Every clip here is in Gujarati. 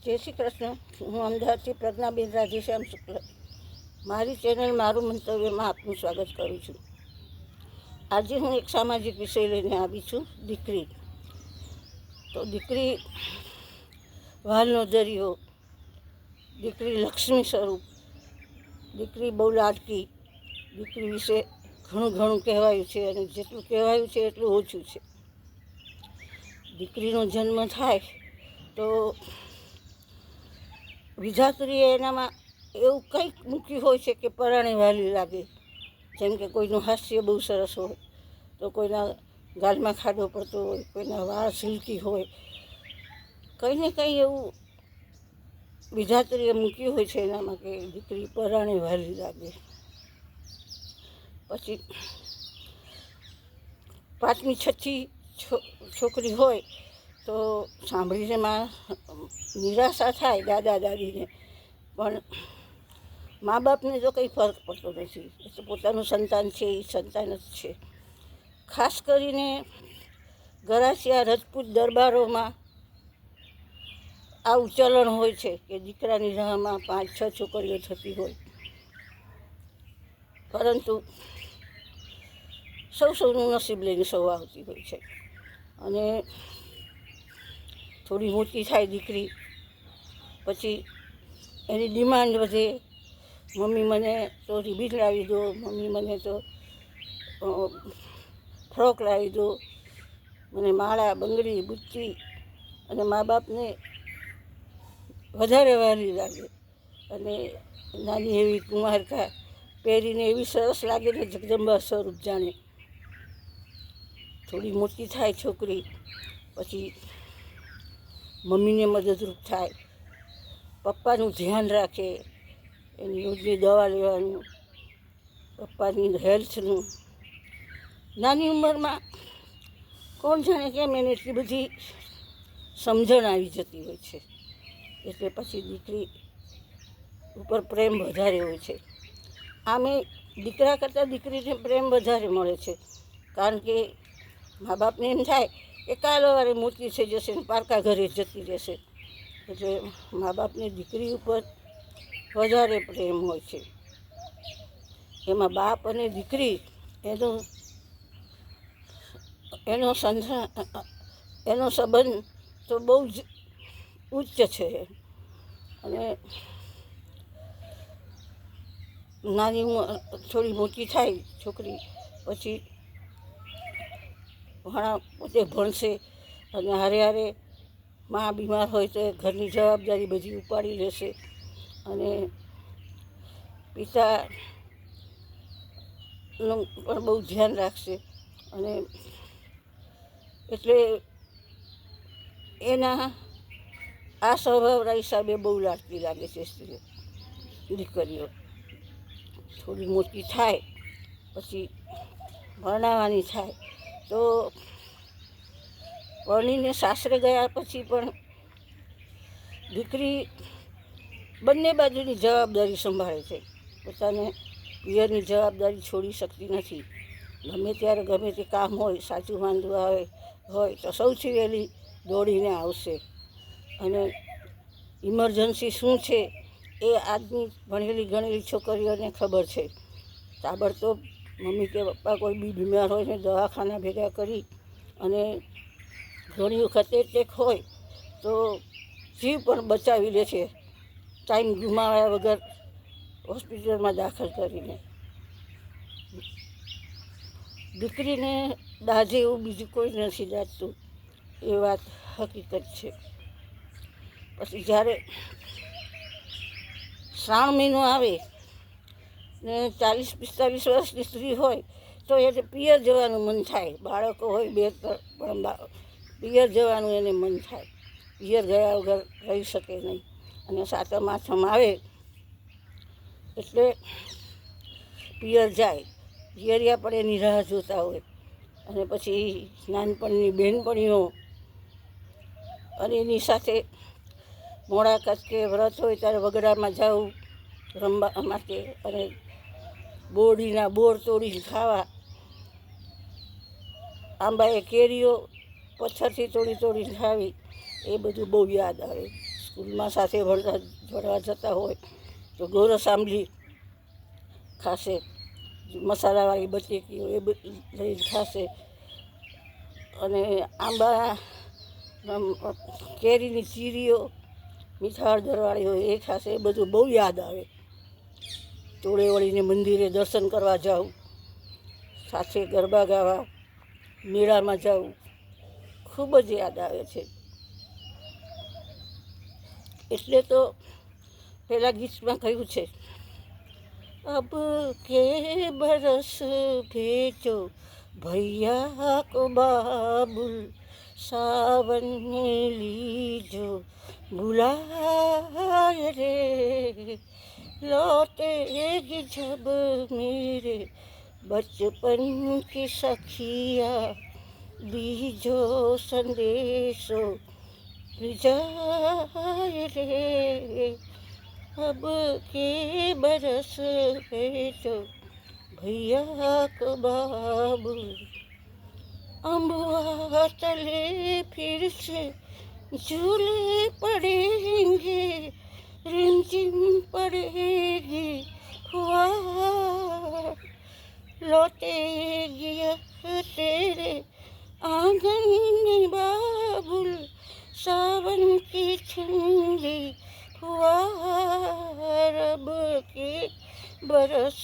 જય શ્રી કૃષ્ણ. હું અમદાવાદથી પ્રજ્ઞાબેન રાધેશ્યામ શુક્લ મારી ચેનલ મારું મંતવ્યમાં આપનું સ્વાગત કરું છું. આજે હું એક સામાજિક વિષય લઈને આવી છું, દીકરી. તો દીકરી વાલનો દરિયો, દીકરી લક્ષ્મી સ્વરૂપ, દીકરી બહુ લાડકી. દીકરી વિશે ઘણું કહેવાયું છે અને જેટલું કહેવાયું છે એટલું ઓછું છે. દીકરીનો જન્મ થાય તો વિધાત્રીએ એનામાં એવું કંઈક મૂક્યું હોય છે કે પરાણે વાલી લાગે. જેમ કે કોઈનું હાસ્ય બહુ સરસ હોય, તો કોઈના ગાલમાં ખાડો પડતો હોય, કોઈના વાળ સિલ્કી હોય, કંઈ ને કંઈ એવું વિધાત્રીએ મૂક્યું હોય છે એનામાં કે દીકરી પરાણે વાલી લાગે. પછી પાંચમી છઠ્ઠી છોકરી હોય તો સાંભળીને માં નિરાશા થાય દાદા દાદીને, પણ મા બાપને તો કંઈ ફરક પડતો નથી. એ તો પોતાનું સંતાન છે, એ સંતાન જ છે. ખાસ કરીને ગરાસિયા રજપૂત દરબારોમાં આવું ચલણ હોય છે કે દીકરાની રાહમાં 5-6 છોકરીઓ થતી હોય, પરંતુ સૌનું નસીબ લઈને સૌ આવતી હોય છે. અને થોડી મોટી થાય દીકરી પછી એની ડિમાન્ડ વધે. મમ્મી મને તો રિબીન લાવી દો, મમ્મી મને તો ફ્રોક લાવી દો, મને માળા બંગડી બુટ્ટી. અને મા બાપને વધારે વાલી લાગે અને નાની એવી કુમારકા પહેરીને એવી સરસ લાગે ને જગદંબા સ્વરૂપ જાણે. થોડી મોટી થાય છોકરી પછી મમ્મીને મદદરૂપ થાય, પપ્પાનું ધ્યાન રાખે, એની રોજની દવા લેવાનું, પપ્પાની હેલ્થનું. નાની ઉંમરમાં કોણ જાણે કેમ એને એટલી બધી સમજણ આવી જતી હોય છે, એટલે પછી દીકરી ઉપર પ્રેમ વધારે હોય છે. આમે દીકરા કરતાં દીકરીને પ્રેમ વધારે મળે છે, કારણ કે મા બાપને એમ થાય કે કાલ સવારે મોટી થઈ જશે ને પારકા ઘરે જતી રહેશે, એટલે મા બાપને દીકરી ઉપર વધારે પ્રેમ હોય છે. એમાં બાપ અને દીકરી એનો સંબંધ તો બહુ જ ઉચ્ચ છે. અને નાની થોડી મોટી થાય છોકરી પછી પોતે ભણશે અને હારે મા બીમાર હોય તો ઘરની જવાબદારી બધી ઉપાડી લેશે અને પિતાનું પણ બહુ ધ્યાન રાખશે. અને એટલે એના આ સ્વભાવના હિસાબે બહુ લાડકી લાગે છે દીકરીઓ. થોડી મોટી થાય પછી ભણાવવાની થાય તો ભણીને સાસરે ગયા પછી પણ દીકરી બંને બાજુની જવાબદારી સંભાળે છે. પોતાને પિયરની જવાબદારી છોડી શકતી નથી. ગમે ત્યારે ગમે તે કામ હોય, સાચું માંદું હોય તો સૌથી વહેલી દોડીને આવશે. અને ઇમરજન્સી શું છે એ આજની ભણેલી ગણેલી છોકરીઓને ખબર છે. તાબડતોબ મમ્મી કે પપ્પા કોઈ બી બીમાર હોય ને દવાખાના ભેગા કરી અને ઘણી વખત એટેક હોય તો જીવ પણ બચાવી લે છે, ટાઈમ ગુમાવ્યા વગર હોસ્પિટલમાં દાખલ કરીને. દીકરીને દાજે એવું બીજું કોઈ નથી દાજતું, એ વાત હકીકત છે. પછી જ્યારે શ્રાવણ મહિનો આવે ને 40-45 વર્ષની સ્ત્રી હોય તો એને પિયર જવાનું મન થાય. બાળકો હોય પણ પિયર જવાનું એને મન થાય. પિયર ગયા વગર રહી શકે નહીં. અને સાતમ આઠમ આવે એટલે પિયર જાય. પિયરિયા પણ એની રાહ જોતા હોય. અને પછી નાનપણની બહેનપણીઓ અને એની સાથે મોડાકત કે વ્રત હોય ત્યારે વગડામાં જવું રમવા માટે અને બોરડીના બોર તોડીને ખાવા. આંબાએ કેરીઓ પથ્થરથી તોડીને ખાવી, એ બધું બહુ યાદ આવે. સ્કૂલમાં સાથે ભણવા જતા હોય તો ગોરસ આંબલી ખાશે, મસાલાવાળી બટેકીઓ એ લઈ ખાશે, અને આંબા કેરીની ચીરીઓ મીઠા હળદરવાળી હોય એ ખાશે. એ બધું બહુ યાદ આવે. ટોળે વળીને મંદિરે દર્શન કરવા જાઉં, સાથે ગરબા ગાવા, મેળામાં જાઉં, ખૂબ જ યાદ આવે છે. એટલે તો પેલા ગીતમાં કહ્યું છે, અબ કે બરસ ભેજો ભૈયા કો બાબુલ, सावन में लीजो बुलाए रे, लौटेगी जब मेरे बचपन की सखिया, दीजो संदेशो जाए रे, अब के बरस भेजो भैया को बाबुल, अम्बुआ तले फिर से झूले पड़ेंगे, रिमझिम पड़ेगी फुहार, लौटेगी तेरे आंगन में बाबुल, सावन की ठंडी फुहार, अब के बरस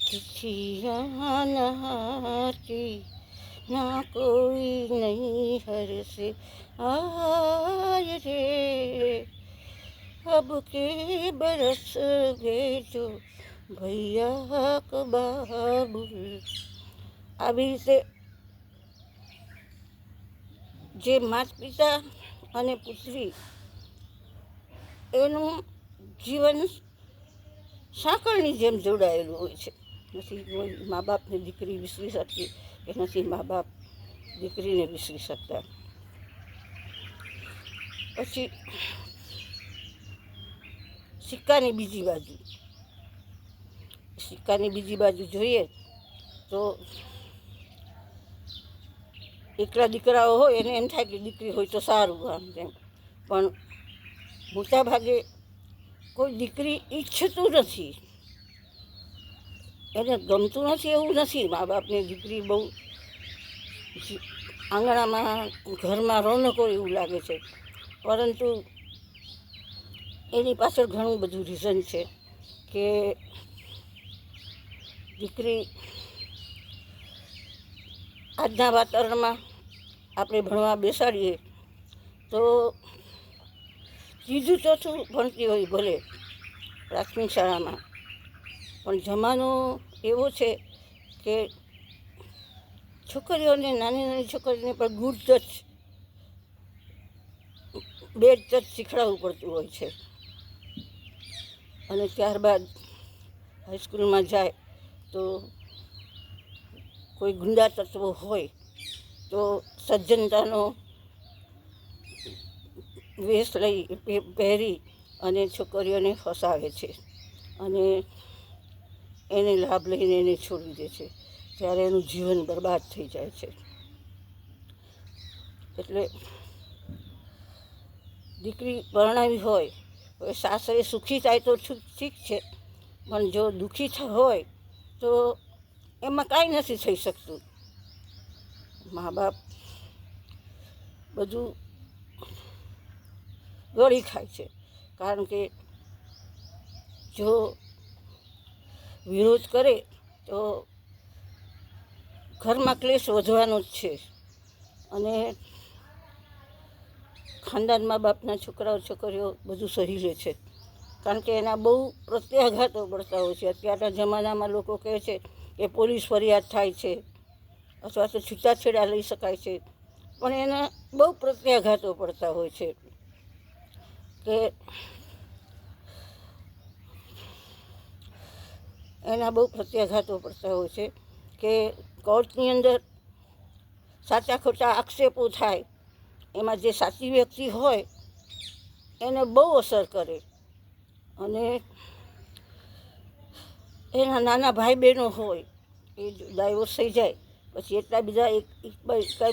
चिड़िया नहाती, ना कोई नहीं हर से आए रे, अब के बरस भेजो भैया को बाबुल. આવી રીતે જે માતા પિતા અને પુત્રી એનું જીવન સાંકળની જેમ જોડાયેલું હોય છે. નથી કોઈ મા બાપને દીકરી વિસરી શકતી, કે નથી મા બાપ દીકરીને વિસરી શકતા. પછી સિક્કાની બીજી બાજુ જોઈએ તો એકલા દીકરાઓ હોય એને એમ થાય કે દીકરી હોય તો સારું, આમ તેમ. પણ મોટા ભાગે કોઈ દીકરી ઈચ્છતું નથી, એને ગમતું નથી એવું નથી. મા બાપને દીકરી બહુ આંગણામાં ઘરમાં રોનકો એવું લાગે છે, પરંતુ એની પાછળ ઘણું બધું રીઝન છે કે દીકરી આજના વાતાવરણમાં આપણે ભણવા બેસાડીએ તો ત્રીજું ચોથું ભણતી હોય ભલે પ્રાથમિક શાળામાં, પણ જમાનો એવો છે કે છોકરીઓને, નાની છોકરીઓને પણ ગુડ ટચ, બેડ ટચ શીખવાડવું પડતું હોય છે. અને ત્યારબાદ હાઈસ્કૂલમાં જાય તો કોઈ ગુંડા તત્વો હોય તો સજ્જનતાનો વેશ લઈ પહેરી અને છોકરીઓને ફસાવે છે અને એને લાભ લઈને એને છોડી દે છે, ત્યારે એનું જીવન બરબાદ થઈ જાય છે. એટલે દીકરી પરણાવી હોય તો સાસરે સુખી થાય તો ઠીક છે, પણ જો દુઃખી હોય તો એમાં કાંઈ નથી થઈ શકતું. મા બાપ બધું ગળી ખાય છે, કારણ કે જો વિરોધ કરે તો ઘરમાં ક્લેશ વધવાનો જ છે. અને ખાનદાન મા બાપના છોકરાઓ છોકરીઓ બધું સહી લે છે, કારણ કે એના બહુ પ્રત્યાઘાતો પડતા હોય છે. અત્યારના જમાનામાં લોકો કહે છે કે પોલીસ ફરિયાદ થાય છે અથવા તો છૂટાછેડા લઈ શકાય છે, પણ એના બહુ પ્રત્યાઘાતો પડતા હોય છે. કે એના બહુ પ્રત્યાઘાતો પડતા હોય છે કે કોર્ટની અંદર સાચા ખોટા આક્ષેપો થાય, એમાં જે સાચી વ્યક્તિ હોય એને બહુ અસર કરે, અને એના નાના ભાઈ બહેનો હોય એ ડાયવોર્સ થઈ જાય પછી એટલા બીજા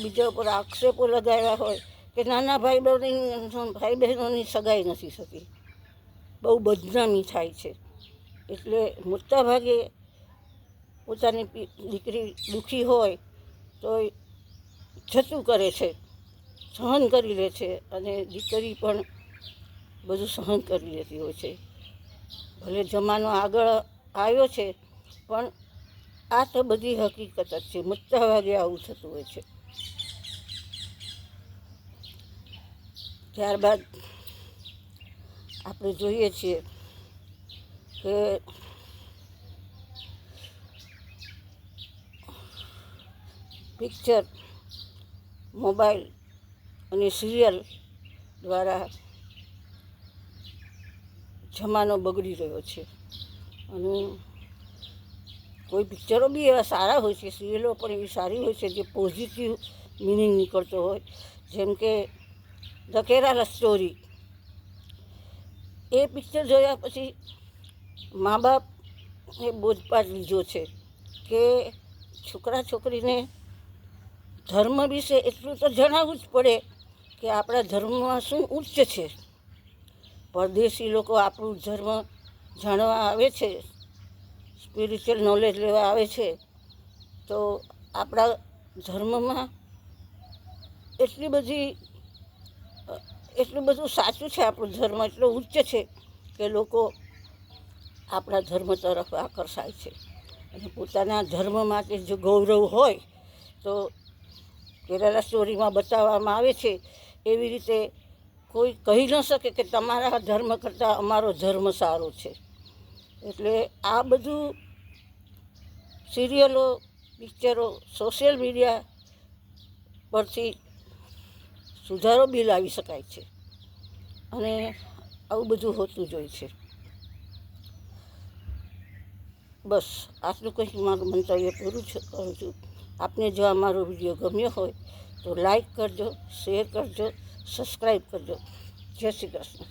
બીજા ઉપર આક્ષેપો લગાવ્યા હોય કે નાના ભાઈ બહેનોની સગાઈ નથી થતી, બહુ બદનામી થાય છે. એટલે મોટાભાગે પોતાની દીકરી દુઃખી હોય તો જતું કરે છે, સહન કરી લે છે, અને દીકરી પણ બધું સહન કરી લેતી હોય છે. ભલે જમાનો આગળ આવ્યો છે, પણ આ તો બધી હકીકત જ છે. મોટાભાગે આવું થતું હોય છે. ત્યારબાદ આપણે જોઈએ છીએ કે પિક્ચર, મોબાઈલ અને સિરિયલ દ્વારા જમાનો બગડી રહ્યો છે. અને કોઈ પિક્ચરો બી એવા સારા હોય છે, સિરિયલો પણ એવી સારી હોય છે જે પોઝિટિવ મિનિંગ નીકળતો હોય, જેમ કે the Kerala story. A picture જોયા પછી મા બાપે બોધપાઠ લીધો છે કે છોકરા છોકરીને ધર્મ વિશે એટલું તો જણાવવું જ પડે કે આપણા ધર્મમાં શું ઉચ્ચ છે. પરદેશી લોકો આપણું ધર્મ જાણવા આવે છે, સ્પિરિચ્યુઅલ નોલેજ લેવા આવે છે, તો આપણા ધર્મમાં એટલું બધું સાચું છે. આપણું ધર્મ એટલો ઉચ્ચ છે કે લોકો આપણા ધર્મ તરફ આકર્ષાય છે. અને પોતાના ધર્મ માટે જો ગૌરવ હોય તો કેરાલા સ્ટોરીમાં બતાવવામાં આવે છે એવી રીતે કોઈ કહી ન શકે કે તમારા ધર્મ કરતાં અમારો ધર્મ સારો છે. એટલે આ બધું સિરિયલો, પિક્ચરો, સોશિયલ મીડિયા પરથી સુધારો બી લાવી શકાય છે. અને આવું બધું હોતું જ હોય છે. બસ આટલું કંઈક મારું મંતવ્ય પૂરું કરું છું. આપને જો આ મારો વિડીયો ગમ્યો હોય તો લાઈક કરજો, શેર કરજો, સબસ્ક્રાઈબ કરજો. જય શ્રી કૃષ્ણ.